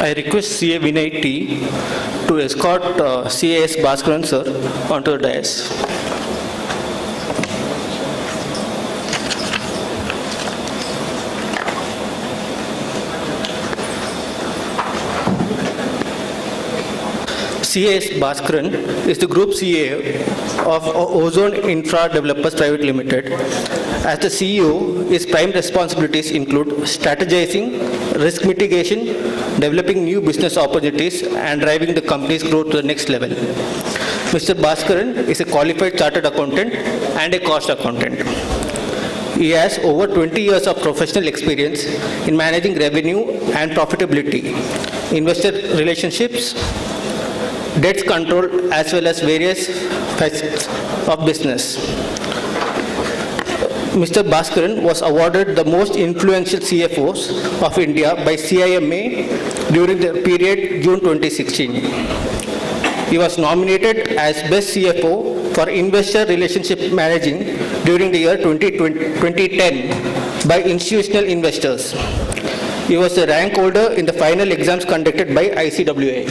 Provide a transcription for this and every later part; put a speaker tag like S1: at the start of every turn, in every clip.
S1: I request CA Vinay T to escort CA Baskaran sir onto the dais. CA Baskaran is the Group CA of Ozone Infra Developers Private Limited. As the CEO, his prime responsibilities include strategizing, risk mitigation, developing new business opportunities, and driving the company's growth to the next level. Mr. Baskaran is a qualified chartered accountant and a cost accountant. He has over 20 years of professional experience in managing revenue and profitability, investor relationships, debt control, as well as various facets of business. Mr. Baskaran was awarded the most influential CFOs of India by CIMA during the period June 2016. He was nominated as Best CFO for Investor Relationship Managing during the year 2010 by institutional investors. He was a rank holder in the final exams conducted by ICWA.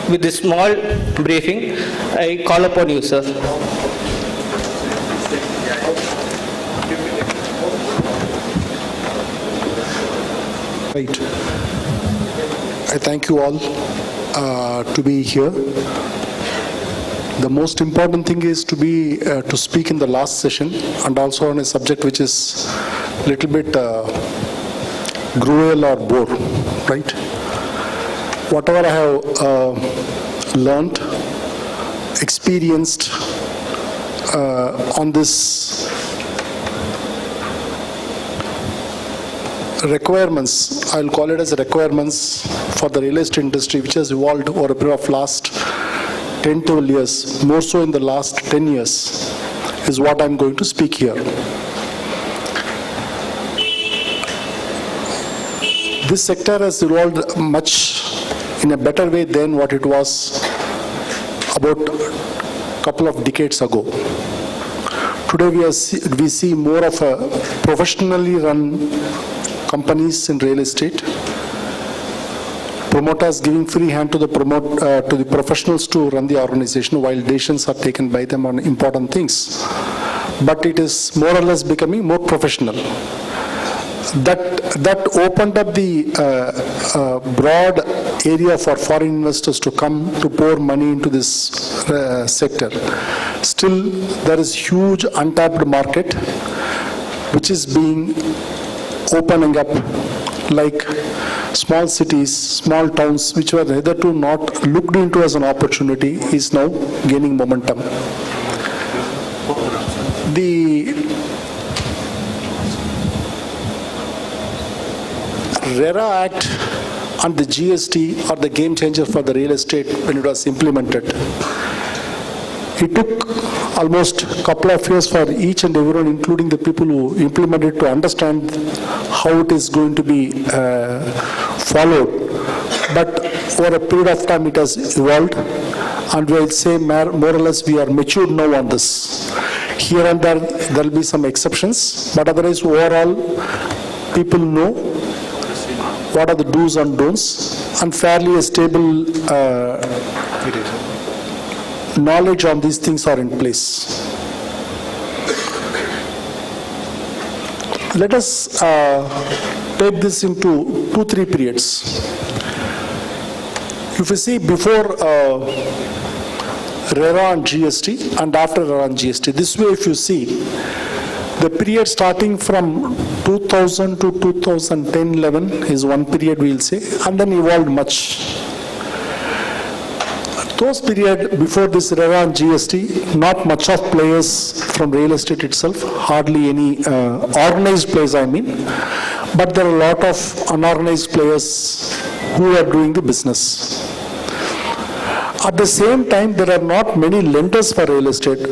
S1: With this small briefing, I call upon you, sir.
S2: Right. I thank you all to be here. The most important thing is to speak in the last session and also on a subject which is a little bit gruel or bore, right? Whatever I have learned, experienced on this requirements, I'll call it as requirements for the real estate industry, which has evolved over a period of last 10 to 12 years, more so in the last 10 years, is what I'm going to speak here. This sector has evolved much in a better way than what it was about a couple of decades ago. Today we see more of a professionally run companies in real estate, promoters giving free hand to the professionals to run the organization while decisions are taken by them on important things. But it is more or less becoming more professional. That opened up the broad area for foreign investors to come to pour money into this sector. Still, there is huge untapped market which is being opening up, like small cities, small towns, which were hitherto not looked into as an opportunity, is now gaining momentum. The RERA Act and the GST are the game changer for the real estate when it was implemented. It took almost a couple of years for each and everyone, including the people who implemented, to understand how it is going to be followed. But over a period of time it has evolved, and we will say more or less we are matured now on this. Here and there will be some exceptions, but otherwise overall people know what are the do's and don'ts, and fairly a stable knowledge on these things are in place. Let us take this into 2-3 periods. If you see before RERA and GST and after RERA and GST, this way if you see, the period starting from 2000 to 2010-11 is one period we will say, and then evolved much. Those period before this RERA and GST, not much of players from real estate itself, hardly any organized players I mean, but there are a lot of unorganized players who are doing the business. At the same time, there are not many lenders for real estate.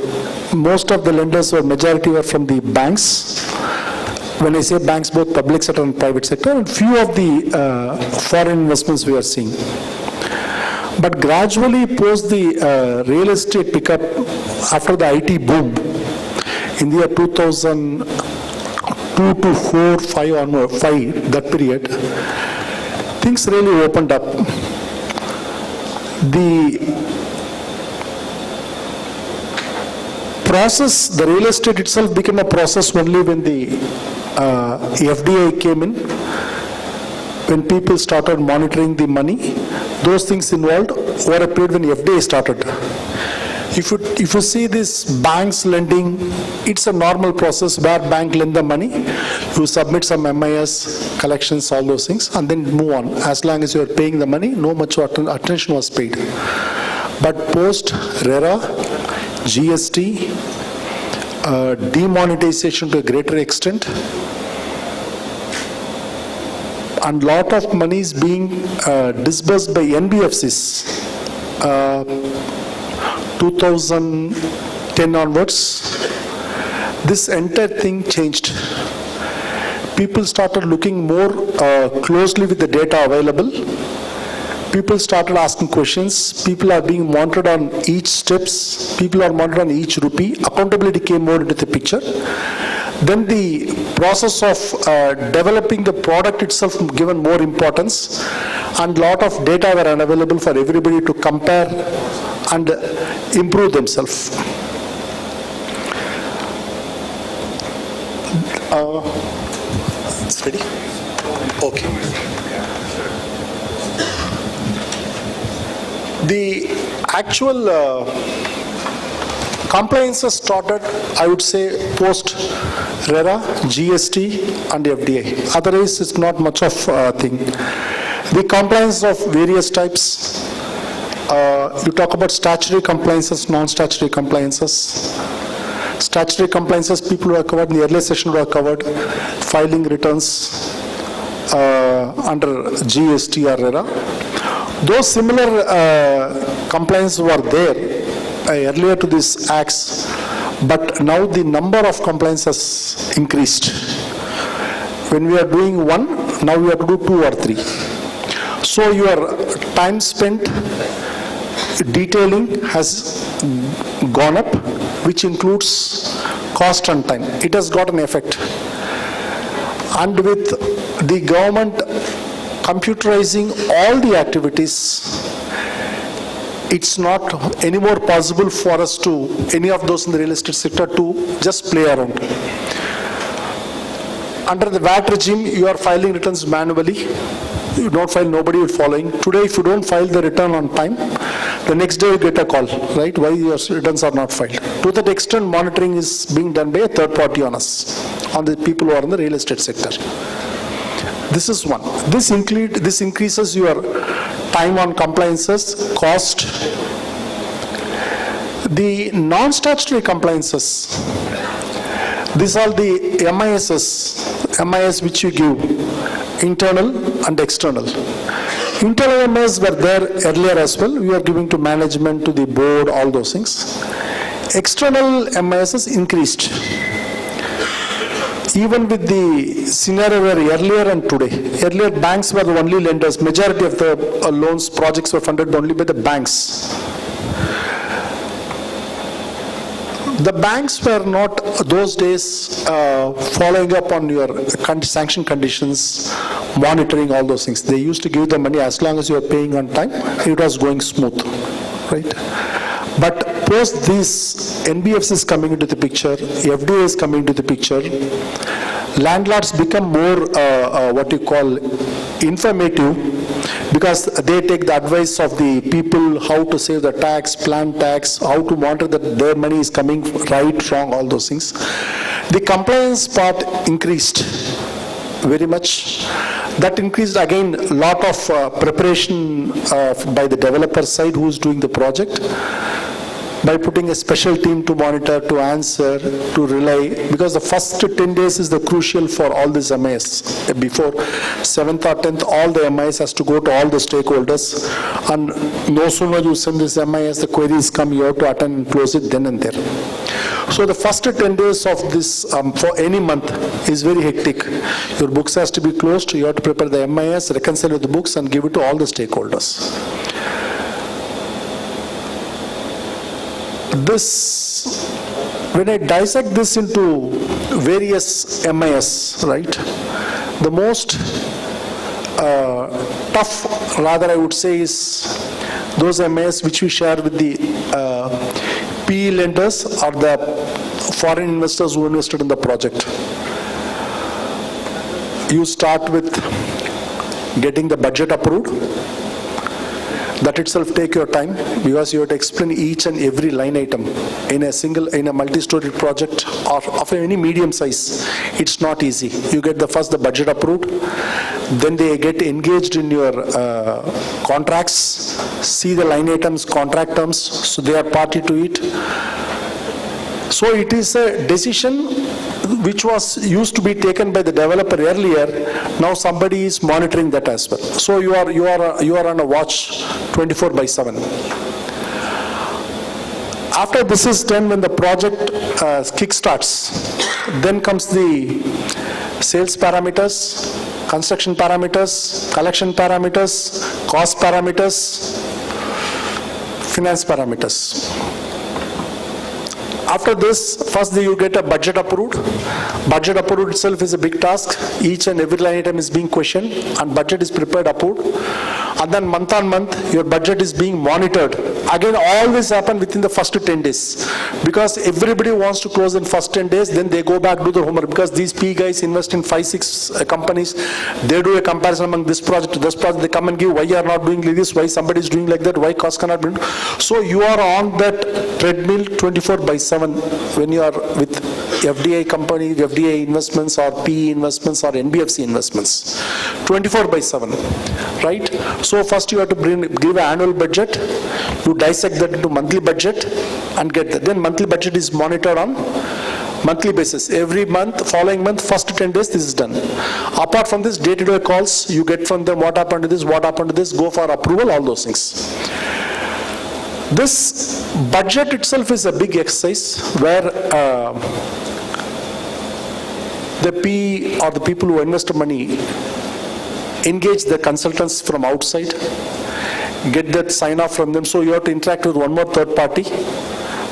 S2: Most of the lenders, or majority, were from the banks. When I say banks, both public sector and private sector, and few of the foreign investments we are seeing. But gradually, post the real estate pickup after the IT boom in the year 2002 to 4, 5 onward, that period, things really opened up. The process, the real estate itself became a process only when the FDI came in, when people started monitoring the money. Those things involved over a period when FDI started. If you see this banks lending, it's a normal process where bank lend the money, you submit some MIS, collections, all those things, and then move on. As long as you are paying the money, no much attention was paid. But post RERA, GST, demonetization to a greater extent, and lot of money is being disbursed by NBFCs. 2010 onwards, this entire thing changed. People started looking more closely with the data available. People started asking questions. People are being monitored on each steps. People are monitored on each rupee. Accountability came more into the picture. Then the process of developing the product itself given more importance, and lot of data were unavailable for everybody to compare and improve themselves. It's ready? Okay. The actual compliances started, I would say, post RERA, GST and FDI. Otherwise, it's not much of a thing. The compliance of various types. You talk about statutory compliances, non-statutory compliances. Statutory compliances, people who are covered in the earlier session were covered. Filing returns under GST or RERA. Those similar compliances were there earlier to these acts, but now the number of compliances increased. When we are doing one, now we have to do 2 or 3. So your time spent detailing has gone up, which includes cost and time. It has got an effect. And with the government computerizing all the activities, it's not anymore possible for us to, any of those in the real estate sector, to just play around. Under the VAT regime, you are filing returns manually. You don't file, nobody will following. Today, if you don't file the return on time, the next day you get a call, right? Why your returns are not filed? To that extent, monitoring is being done by a third party on us, on the people who are in the real estate sector. This is one. This increases your time on compliances, cost. The non-statutory compliances, these are the MIS which you give, internal and external. Internal MIS were there earlier as well. We are giving to management, to the board, all those things. External MIS increased. Even with the scenario where earlier and today, earlier banks were the only lenders. Majority of the loans, projects were funded only by the banks. The banks were not those days following up on your sanction conditions, monitoring all those things. They used to give the money as long as you are paying on time, it was going smooth, right? But post these NBFCs coming into the picture, FDI is coming into the picture, landlords become more what you call informative, because they take the advice of the people how to save the tax, plan tax, how to monitor that their money is coming right, wrong, all those things. The compliance part increased very much. That increased again a lot of preparation by the developer side who is doing the project, by putting a special team to monitor, to answer, to rely, because the first 10 days is the crucial for all these MIS. Before 7th or 10th, all the MIS has to go to all the stakeholders, and no sooner you send this MIS, the queries come, you have to attend and close it then and there. So the first 10 days of this, for any month, is very hectic. Your books has to be closed, you have to prepare the MIS, reconcile with the books and give it to all the stakeholders. This, when I dissect this into various MIS, right, the most tough, rather I would say, is those MAs which we share with the PE lenders or the foreign investors who invested in the project. You start with getting the budget approved. That itself take your time because you have to explain each and every line item in a multi-story project or of any medium size. It's not easy. You get first the budget approved, then they get engaged in your contracts, see the line items, contract terms, so they are party to it. So it is a decision which was used to be taken by the developer earlier. Now somebody is monitoring that as well. So you are on a watch 24/7. After this is done, when the project kick starts, then comes the sales parameters, construction parameters, collection parameters, cost parameters, finance parameters. After this, first you get a budget approved. Budget approved itself is a big task. Each and every line item is being questioned and budget is prepared, approved. And then month on month, your budget is being monitored. Again, all this happen within the first 10 days. Because everybody wants to close in first 10 days, then they go back, do the homework. Because these P guys invest in 5-6 companies. They do a comparison among this project to this project. They come and give why you are not doing like this, why somebody is doing like that, why cost cannot be. So you are on that treadmill 24/7 when you are with FDI company, FDI investments or PE investments or NBFC investments. 24/7, right? So first you have to give an annual budget, you dissect that into monthly budget and get that. Then monthly budget is monitored on monthly basis. Every month, following month, first 10 days, this is done. Apart from this, day-to-day calls, you get from them what happened to this, what happened to this, go for approval, all those things. This budget itself is a big exercise where the PE or the people who invest money engage the consultants from outside, get that sign off from them. So you have to interact with one more third party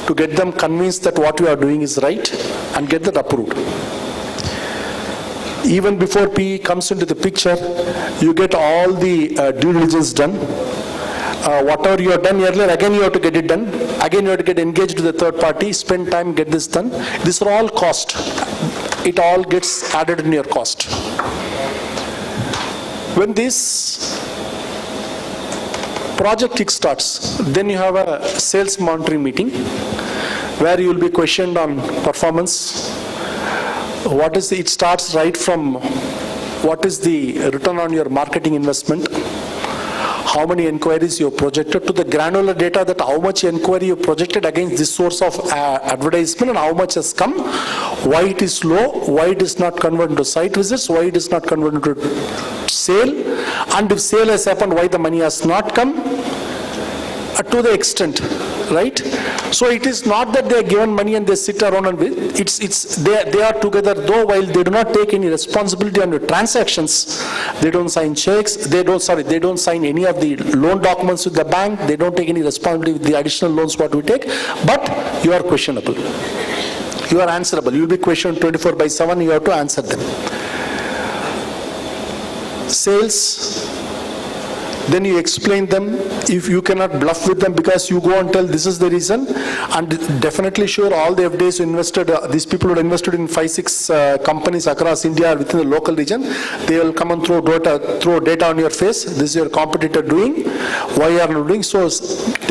S2: to get them convinced that what you are doing is right and get that approved. Even before PE comes into the picture, you get all the due diligence done. Whatever you have done earlier, again you have to get it done. Again you have to get engaged with the third party, spend time, get this done. These are all cost. It all gets added in your cost. When this project kickstarts, then you have a sales monitoring meeting where you will be questioned on performance. It starts right from what is the return on your marketing investment, how many inquiries you projected, to the granular data that how much inquiry you projected against this source of advertisement and how much has come, why it is low, why it is not converted to site visits, why it is not converted to sale, and if sale has happened, why the money has not come, to the extent, right? So it is not that they are given money and they sit around and they are together, though while they do not take any responsibility on the transactions, they don't sign checks, they don't sign any of the loan documents with the bank, they don't take any responsibility with the additional loans what we take, but you are questionable. You are answerable. You will be questioned 24/7, you have to answer them. Sales, then you explain them. If you cannot bluff with them because you go and tell this is the reason, and definitely sure all the FDIs invested, these people who invested in 5-6 companies across India within the local region, they will come and throw data on your face. This is your competitor doing, why you are not doing, so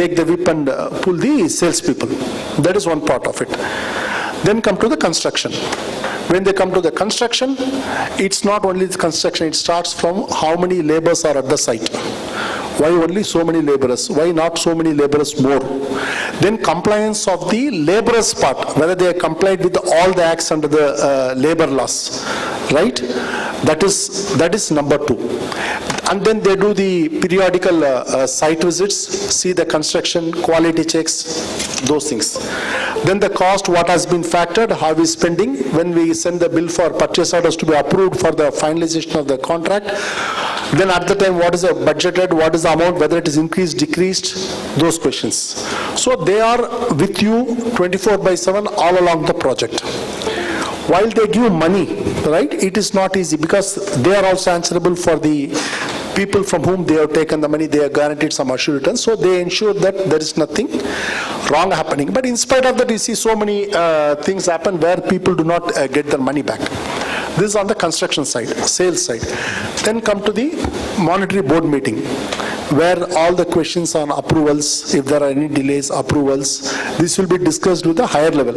S2: take the whip and pull the salespeople. That is one part of it. Then come to the construction. When they come to the construction, it's not only the construction, it starts from how many laborers are at the site. Why only so many laborers? Why not so many laborers more? Then compliance of the laborers part, whether they are complied with all the acts under the labor laws, right? That is number 2. And then they do the periodical site visits, see the construction, quality checks, those things. Then the cost, what has been factored, how we spending, when we send the bill for purchase orders to be approved for the finalization of the contract. Then at the time, what is the budgeted, what is the amount, whether it is increased, decreased, those questions. So they are with you 24/7 all along the project. While they give money, right, it is not easy because they are also answerable for the people from whom they have taken the money, they are guaranteed some assured returns, so they ensure that there is nothing wrong happening. But in spite of that, you see so many things happen where people do not get their money back. This is on the construction side, sales side. Then come to the monetary board meeting, where all the questions on approvals, if there are any delays, approvals, this will be discussed with the higher level.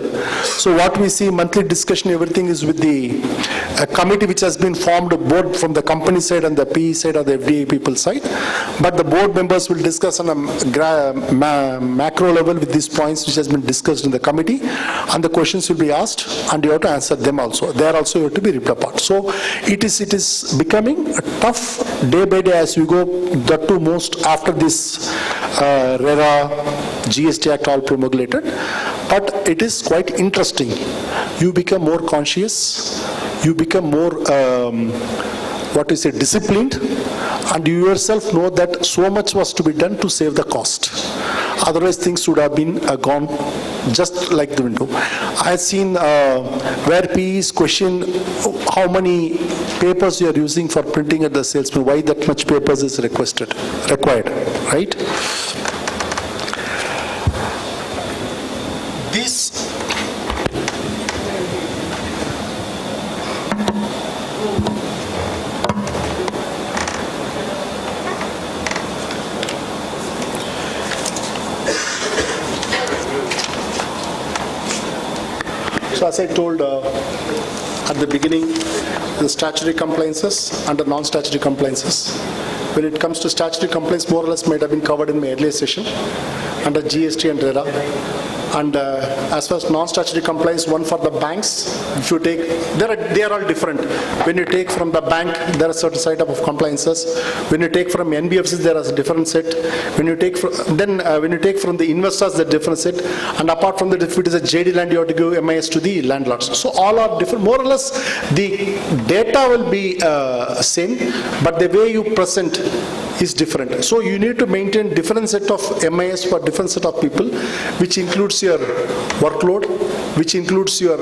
S2: So what we see, monthly discussion, everything is with the committee which has been formed, both from the company side and the PE side or the FDA people side. But the board members will discuss on a macro level with these points which has been discussed in the committee, and the questions will be asked and you have to answer them also. There also you have to be ripped apart. So it is becoming tough day by day as we go, that too most after this RERA, GST Act all promulgated. But it is quite interesting. You become more conscious, you become more disciplined, and you yourself know that so much was to be done to save the cost. Otherwise things would have been gone just like the window. I have seen where PEs question how many papers you are using for printing at the salesman, why that much papers is required, right? This So as I told at the beginning, the statutory compliances and the non-statutory compliances. When it comes to statutory compliance, more or less might have been covered in my earlier session under GST and RERA. And as far as non-statutory compliance, one for the banks, if you take, they are all different. When you take from the bank, there are certain set of compliances. When you take from NBFCs, there is a different set. When you take from, when you take from the investors, the different set. And apart from that, if it is a JD land, you have to give MIS to the landlords. So all are different. More or less, the data will be same, but the way you present is different. So you need to maintain different set of MIS for different set of people, which includes your workload, which includes your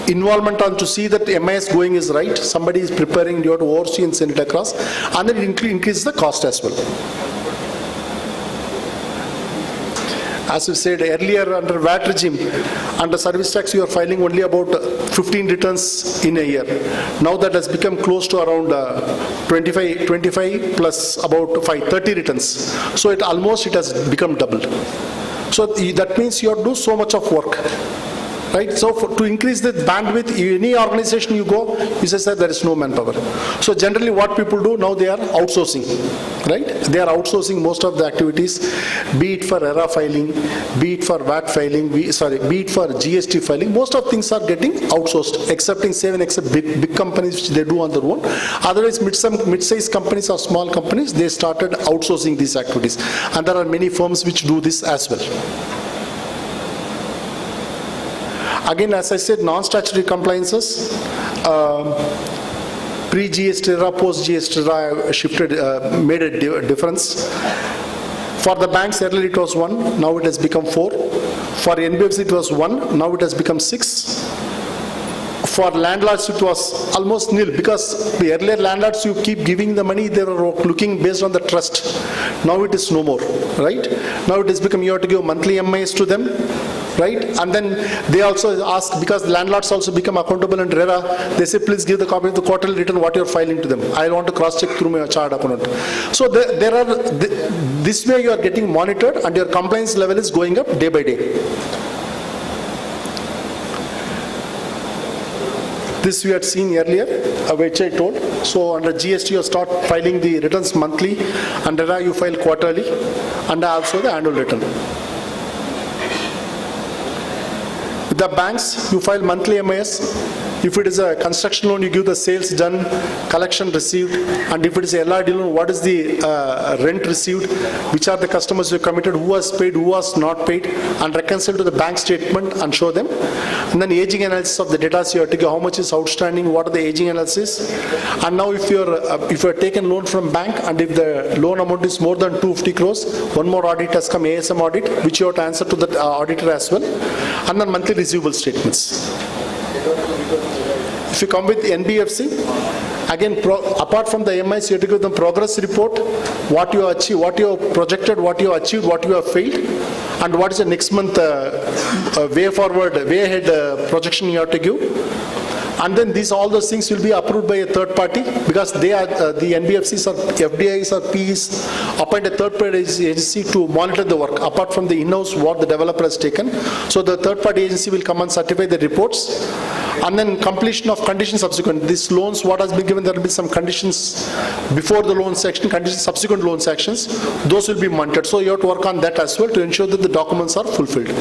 S2: involvement on to see that MIS going is right. Somebody is preparing, you have to oversee and send it across, and then it increases the cost as well. As we said earlier, under VAT regime, under service tax, you are filing only about 15 returns in a year. Now that has become close to around 25 plus about 30 returns. So it has become double. So that means you have to do so much of work. Right? So to increase the bandwidth, any organization you go, you say, sir, there is no manpower. So generally what people do now, they are outsourcing, right? They are outsourcing most of the activities, be it for RERA filing, be it for VAT filing, be it for GST filing. Most of things are getting outsourced, except big companies which they do on their own. Otherwise, mid-sized companies or small companies, they started outsourcing these activities. And there are many firms which do this as well. Again, as I said, non-statutory compliances, pre-GST RERA, post-GST RERA shifted, made a difference. For the banks, earlier it was 1, now it has become 4. For NBFC it was 1, now it has become 6. For landlords it was almost nil, because the earlier landlords, you keep giving the money, they were looking based on the trust. Now it is no more, right? Now it has become, you have to give monthly MIS to them. Right? And then they also ask, because the landlords also become accountable in RERA, they say, please give the copy of the quarterly return what you are filing to them. I want to cross-check through my chart account. So this way you are getting monitored and your compliance level is going up day by day. This we had seen earlier, which I told. So under GST you start filing the returns monthly, under RERA you file quarterly, and also the annual return. With the banks, you file monthly MIS. If it is a construction loan, you give the sales done, collection received, and if it is a LRD loan, what is the rent received, which are the customers who committed, who was paid, who was not paid, and reconcile to the bank statement and show them. And then aging analysis of the data, so you have to give how much is outstanding, what are the aging analysis. And now if you are taken loan from bank, and if the loan amount is more than 250 crores, one more audit has come, ASM audit, which you have to answer to the auditor as well. And then monthly receivable statements. If you come with NBFC,
S3: Again, apart from the MIs, you have to give them progress report, what you achieved, what you have projected, what you have achieved, what you have failed, and what is the next month way forward, way ahead projection you have to give. And then all those things will be approved by a third party, because they are the NBFCs or FDIs or PEs appoint a third party agency to monitor the work apart from the in-house what the developer has taken. So the third party agency will come and certify the reports, and then completion of conditions subsequent. These loans, what has been given, there will be some conditions before the loan section, conditions subsequent loan sections. Those will be monitored. So you have to work on that as well to ensure that the documents are fulfilled.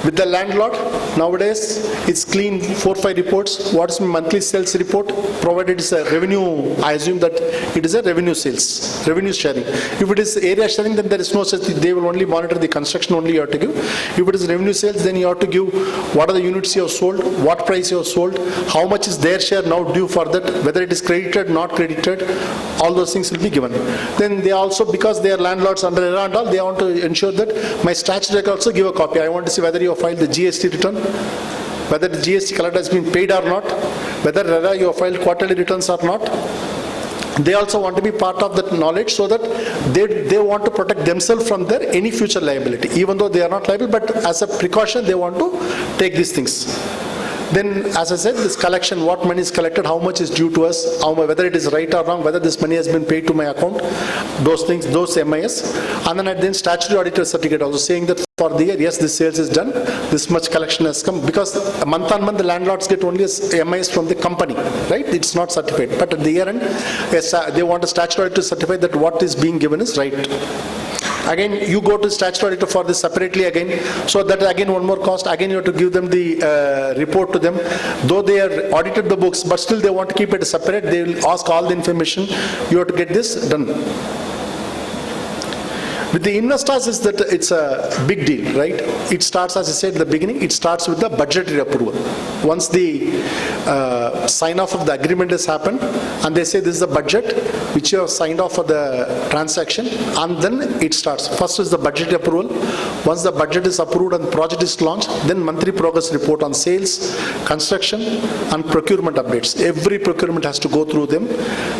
S3: With the landlord, nowadays it's clean 4-5 reports. What's monthly sales report? Provided it's a revenue, I assume that it is a revenue sales, revenue sharing. If it is area sharing, then there is no such thing. They will only monitor the construction only you have to give. If it is revenue sales, then you have to give what are the units you have sold, what price you have sold, how much is their share now due for that, whether it is credited, not credited, all those things will be given. Then they also, because they are landlords under ERA and all, they want to ensure that my statutory record also give a copy. I want to see whether you have filed the GST return, whether the GST collector has been paid or not, whether you have filed quarterly returns or not. They also want to be part of that knowledge, so that they want to protect themselves from their any future liability. Even though they are not liable, but as a precaution, they want to take these things. Then, as I said, this collection, what money is collected, how much is due to us, whether it is right or wrong, whether this money has been paid to my account, those things, those MIS. And then at the end, statutory auditor certificate also saying that for the year, yes, this sales is done, this much collection has come, because month on month the landlords get only a MIS from the company, right? It's not certified. But at the year end, yes, they want a statutory auditor to certify that what is being given is right. Again, you go to statutory auditor for this separately again, so that again one more cost, again you have to give them the report to them. Though they are audited the books, but still they want to keep it separate, they will ask all the information, you have to get this done. With the investors is that it's a big deal, right? It starts, as I said at the beginning, it starts with the budgetary approval. Once the sign off of the agreement has happened and they say this is the budget which you have signed off for the transaction, and then it starts. First is the budget approval. Once the budget is approved and the project is launched, then monthly progress report on sales, construction and procurement updates. Every procurement has to go through them.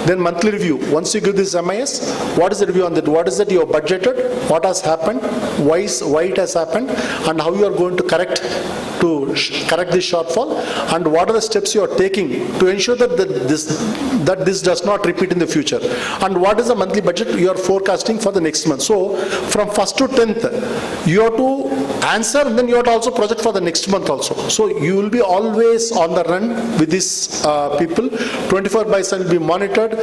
S3: Then monthly review. Once you give this MIS, what is the review on that? What is that you have budgeted? What has happened, why it has happened, and how you are going to correct this shortfall, and what are the steps you are taking to ensure that this does not repeat in the future, and what is the monthly budget you are forecasting for the next month. So from 1st to 10th, you have to answer, and then you have to also project for the next month also. So you will be always on the run with these people. 24/7 will be monitored,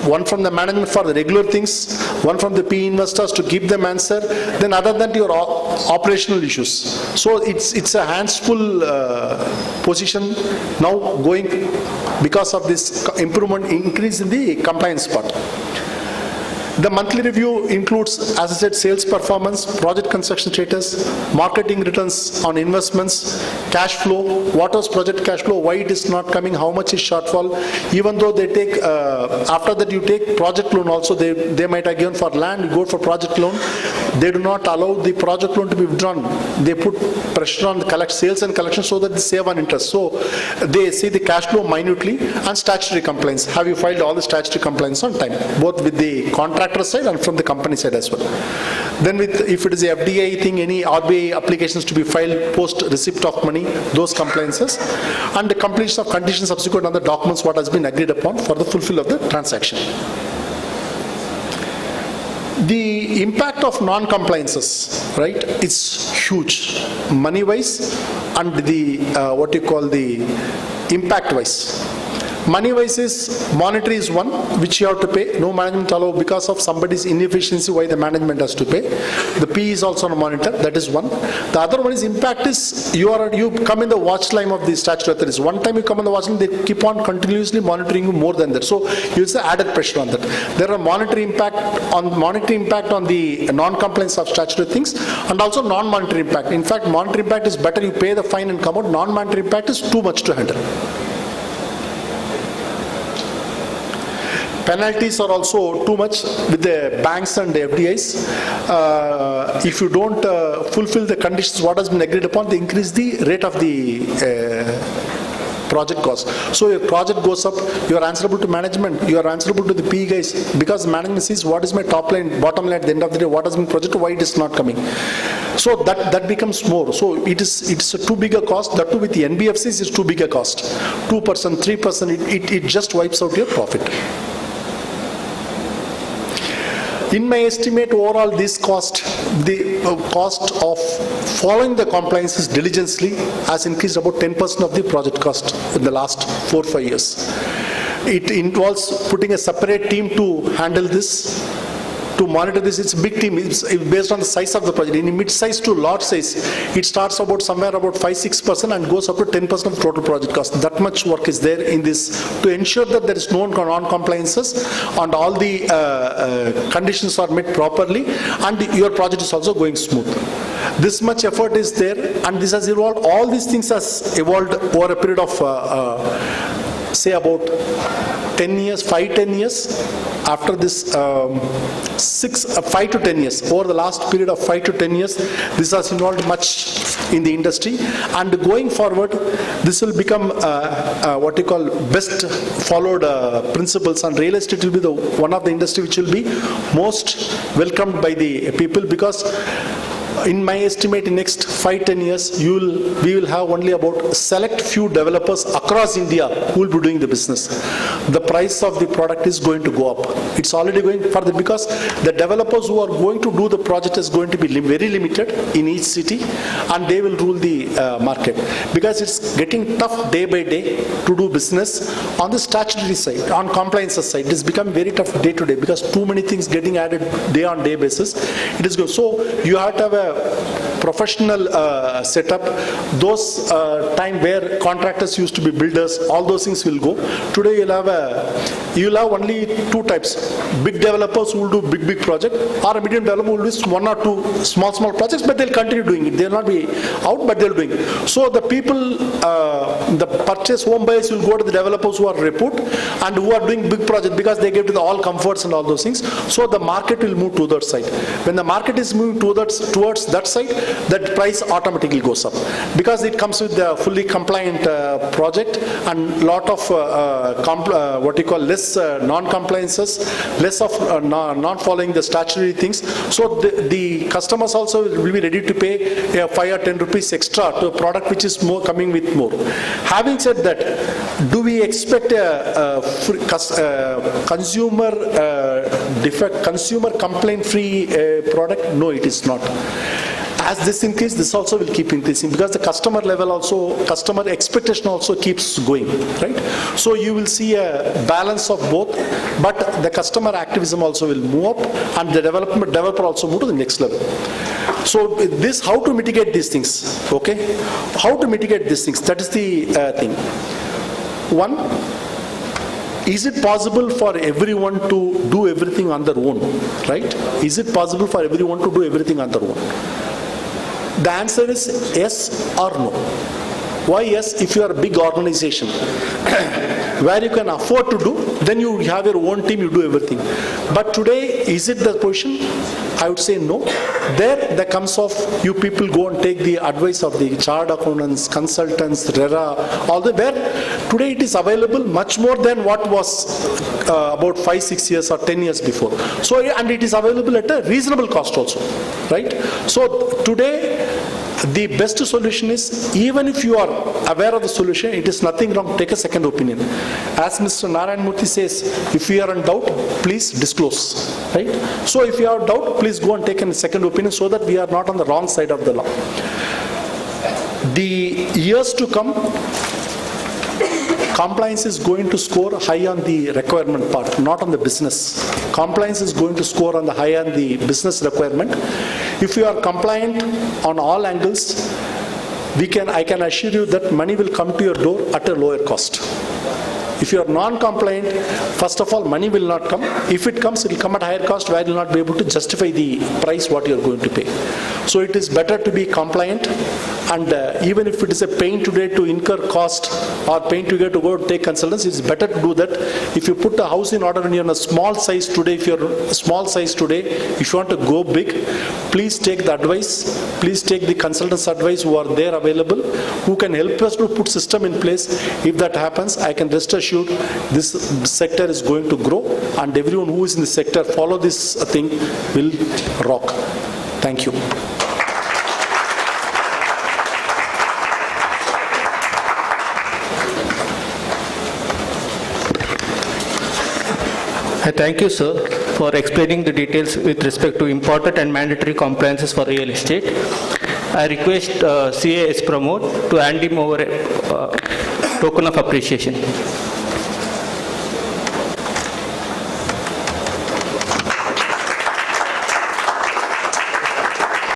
S3: one from the management for the regular things, one from the PE investors to give them answer, then other than your operational issues. So it's a hands-full position now going because of this increase in the compliance part. The monthly review includes, as I said, sales performance, project construction status, marketing returns on investments, cash flow, what was project cash flow, why it is not coming, how much is shortfall. Even though they take, after that you take project loan also, they might again for land, you go for project loan, they do not allow the project loan to be withdrawn. They put pressure on the sales and collection so that they save on interest. So they see the cash flow minutely, and statutory compliance. Have you filed all the statutory compliance on time, both with the contractor side and from the company side as well. Then if it is a FDI thing, any RBI applications to be filed post receipt of money, those compliances, and the completion of conditions subsequent on the documents what has been agreed upon for the fulfill of the transaction. The impact of non-compliances, right, it's huge, money-wise and the what you call the impact-wise. Money-wise is, monetary is one, which you have to pay. No management allow because of somebody's inefficiency why the management has to pay. The P is also on monitor, that is one. The other one is impact is, you come in the watch line of the statutory authorities. One time you come in the watch line, they keep on continuously monitoring you more than that. So you see added pressure on that. There are monetary impact on the non-compliance of statutory things, and also non-monetary impact. In fact, monetary impact is better, you pay the fine and come out. Non-monetary impact is too much to handle. Penalties are also too much with the banks and the FDIs. If you don't fulfill the conditions what has been agreed upon, they increase the rate of the project cost. So your project goes up, you are answerable to management, you are answerable to the PE guys, because management sees what is my top line, bottom line at the end of the day, what has been projected, why it is not coming. So that becomes more. So it's a too big a cost. That too with the NBFCs is too big a cost. 2%, 3%, it just wipes out your profit. In my estimate, overall this cost, the cost of following the compliances diligently has increased about 10% of the project cost in the last 4-5 years. It involves putting a separate team to handle this, to monitor this. It's a big team. It's based on the size of the project. In mid-size to large size, it starts about somewhere about 5-6% and goes up to 10% of total project cost. That much work is there in this to ensure that there is no non-compliances and all the conditions are met properly and your project is also going smooth. This much effort is there, and this has evolved. All these things has evolved over a period of say about 10 years, 5-10 years. After this 5 to 10 years, over the last period of 5 to 10 years, this has involved much in the industry, and going forward, this will become what you call best followed principles, and real estate will be the one of the industry which will be most welcomed by the people, because in my estimate, in next 5-10 years, we will have only about select few developers across India who will be doing the business. The price of the product is going to go up. It's already going further, because the developers who are going to do the project is going to be very limited in each city, and they will rule the market, because it's getting tough day by day to do business on the statutory side, on compliances side. It's become very tough day to day, because too many things getting added day on day basis. It is good. So you have to have a professional setup. Those time where contractors used to be builders, all those things will go. Today you'll have only two types: big developers who will do big project, or a medium developer who will do 1 or 2 small projects, but they'll continue doing it. They'll not be out, but they'll doing it. So the people, the purchase home buyers will go to the developers who are repute and who are doing big projects, because they give to all comforts and all those things. So the market will move to that side. When the market is moving towards that side, that price automatically goes up, because it comes with the fully compliant project and lot of what you call less non-compliances, less of not following the statutory things. So the customers also will be ready to pay 5 or 10 rupees extra to a product which is more coming with more. Having said that, do we expect a consumer complaint free product? No, it is not. As this increases, this also will keep increasing, because the customer level also, customer expectation also keeps going, right? So you will see a balance of both, but the customer activism also will move up, and the developer also move to the next level. So this, how to mitigate these things, okay? How to mitigate these things, that is the thing. One, is it possible for everyone to do everything on their own, right? Is it possible for everyone to do everything on their own? The answer is yes or no. Why yes? If you are a big organization where you can afford to do, then you have your own team, you do everything. But today, is it the position? I would say no. There comes off, you people go and take the advice of the chartered accountants, consultants, RERA, all the where today it is available much more than what was about 5-6 years or 10 years before. So, and it is available at a reasonable cost also, right? So today, the best solution is, even if you are aware of the solution, it is nothing wrong, take a second opinion. As Mr. Narayan Murthy says, if you are in doubt, please disclose, right? So if you have doubt, please go and take a second opinion, so that we are not on the wrong side of the law. The years to come, compliance is going to score high on the requirement part, not on the business. Compliance is going to score on the high on the business requirement. If you are compliant on all angles, I can assure you that money will come to your door at a lower cost. If you are non-compliant, first of all, money will not come. If it comes, it will come at higher cost, where you will not be able to justify the price what you are going to pay. So it is better to be compliant, and even if it is a pain today to incur cost or pain to go take consultants, it's better to do that. If you put a house in order when you're in a small size today, if you're a small size today, if you want to go big, please take the advice, please take the consultants' advice who are there available, who can help us to put system in place. If that happens, I can rest assured this sector is going to grow, and everyone who is in the sector follow this thing will rock. Thank you.
S1: I thank you, sir, for explaining the details with respect to important and mandatory compliances for real estate. I request CA S. Pramod to hand him over a token of appreciation.